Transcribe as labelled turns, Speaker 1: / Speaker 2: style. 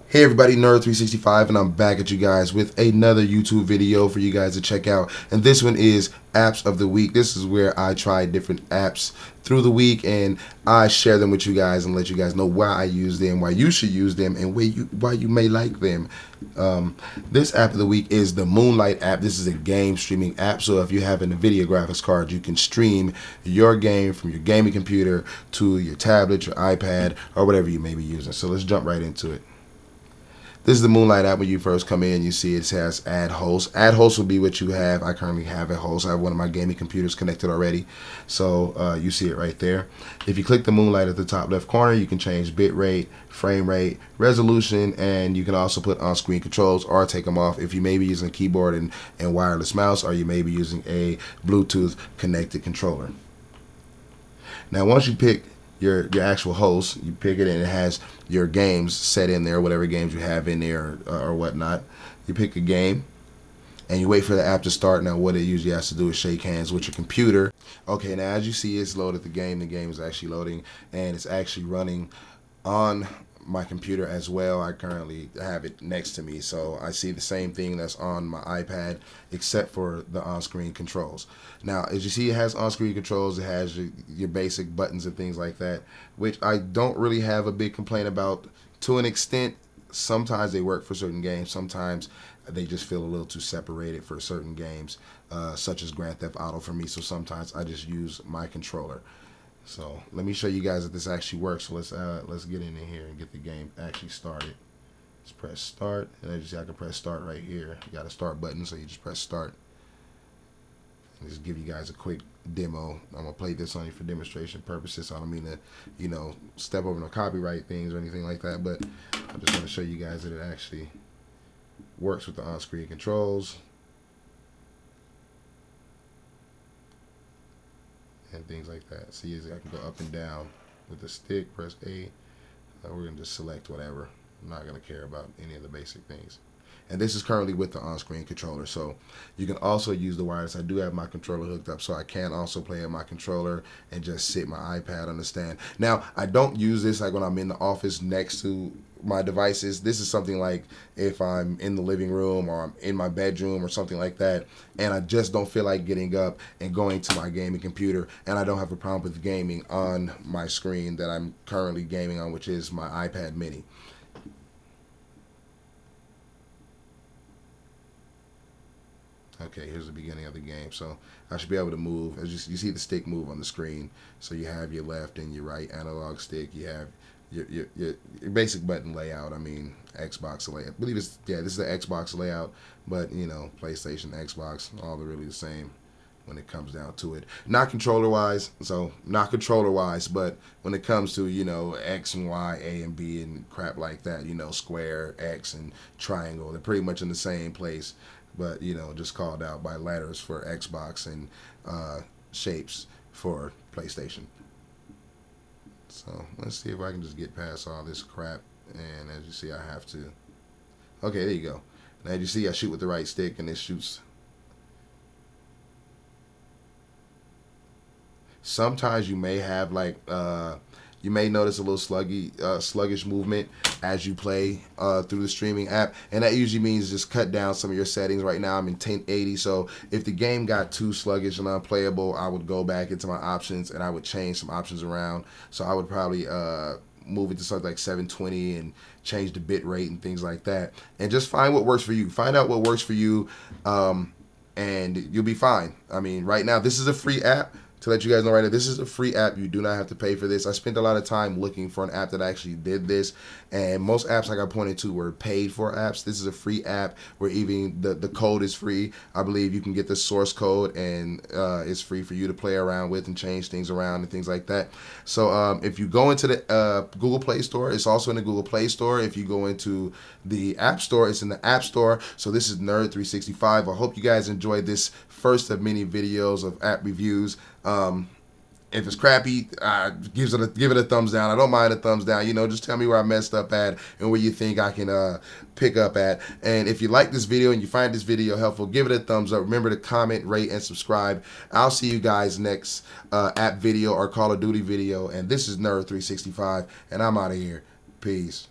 Speaker 1: Hey everybody, Nerd365, and I'm back at you guys with another YouTube video for you guys to check out. And this one is Apps of the Week. This is where I try different apps through the week and I share them with you guys and let you guys know why I use them, why you should use them, and why you may like them. This app of the week is the Moonlight app. This is a game streaming app. So if you have a NVIDIA graphics card, you can stream your game from your gaming computer to your tablet, your iPad, or whatever you may be using. So let's jump right into it. This is the Moonlight app. When you first come in, you see it says add host. Add host will be what you have. I currently have a host. I have one of my gaming computers connected already. So you see it right there. If you click the Moonlight at the top left corner, you can change bitrate, frame rate, resolution, and you can also put on-screen controls or take them off if you may be using a keyboard and wireless mouse, or you may be using a Bluetooth connected controller. Now once you pick your actual host, you pick it and it has your games set in there, whatever games you have in there or whatnot. You pick a game and you wait for the app to start. Now what it usually has to do is shake hands with your computer. Okay, now as you see, it's loaded the game is actually loading and it's actually running on my computer as well. I currently have it next to me, so I see the same thing that's on my iPad except for the on-screen controls. Now as you see, it has on-screen controls, it has your basic buttons and things like that, which I don't really have a big complaint about. To an extent, sometimes they work for certain games, sometimes they just feel a little too separated for certain games, such as Grand Theft Auto for me, so sometimes I just use my controller. So let me show you guys that this actually works. So let's get in here and get the game actually started. Let's press start, and as you see, I can press start right here. You got a start button, so you just press start. And just give you guys a quick demo. I'm gonna play this on you for demonstration purposes. So I don't mean to, step over no copyright things or anything like that, but I just want to show you guys that it actually works with the on-screen controls and things like that. See, I can go up and down with the stick, press A. We're going to just select whatever. I'm not going to care about any of the basic things. And this is currently with the on-screen controller, so you can also use the wireless. I do have my controller hooked up, so I can also play on my controller and just sit my iPad on the stand. Now, I don't use this like when I'm in the office next to my devices. This is something like if I'm in the living room or I'm in my bedroom or something like that, and I just don't feel like getting up and going to my gaming computer, and I don't have a problem with gaming on my screen that I'm currently gaming on, which is my iPad mini. Okay, here's the beginning of the game. So I should be able to move. As you see the stick move on the screen. So you have your left and your right analog stick. You have your basic button layout. I mean, Xbox layout. I believe this is the Xbox layout, but PlayStation, Xbox, all really the same when it comes down to it. Not controller wise, but when it comes to, X and Y, A and B and crap like that, square, X and triangle, they're pretty much in the same place, but, just called out by letters for Xbox and shapes for PlayStation. So let's see if I can just get past all this crap. And as you see, I have to. Okay, there you go. Now as you see, I shoot with the right stick and it shoots. Sometimes you may have you may notice a little sluggish movement as you play through the streaming app, and that usually means just cut down some of your settings. Right now I'm in 1080, so if the game got too sluggish and unplayable, I would go back into my options and I would change some options around. So I would probably move it to something like 720 and change the bit rate and things like that, and just find what works for you. Find out what works for you, and you'll be fine. I mean, right now this is a free app. To let you guys know right now, this is a free app. You do not have to pay for this. I spent a lot of time looking for an app that actually did this, and most apps like I pointed to were paid for apps. This is a free app where even the code is free. I believe you can get the source code, and it's free for you to play around with and change things around and things like that. So if you go into the Google Play Store, it's also in the Google Play Store. If you go into the App Store, it's in the App Store. So this is Nerd365. I hope you guys enjoyed this first of many videos of app reviews. If it's crappy, give it a thumbs down. I don't mind a thumbs down. Just tell me where I messed up at and where you think I can pick up at. And if you like this video and you find this video helpful, give it a thumbs up. Remember to comment, rate, and subscribe. I'll see you guys next app video or Call of Duty video. And this is Nerd365, and I'm out of here. Peace.